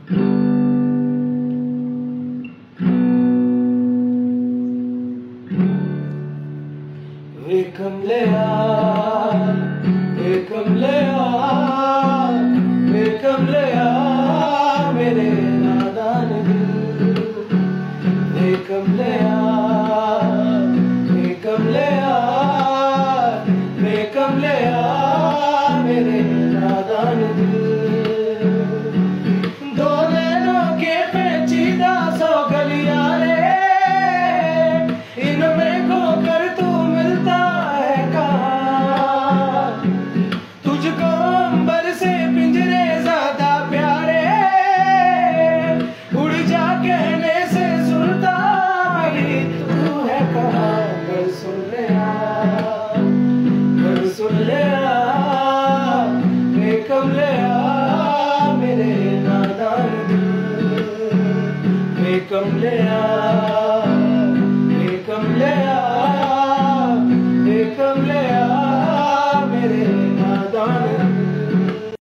वे कमलिया, वे कमलिया, वे कमलिया मेरे नादान दिल। वे कमलिया, वे कमलिया, वे कमलिया मेरे नादान दिल। दो नैनों के पेचीदा सौ गलियां रे, इनमें खोकर तू मिलता है कहाँ? तुझको अंबर से पिंजरे ज्यादा प्यारे, उड़ जा कहने से सुनता भी तू है कहाँ? कर सुन ले आ, कर सुन ले आ, वे कमलिया मेरे नादान दिल। वे कमलिया, वे कमलिया, वे कमलिया मेरे नादान दिल।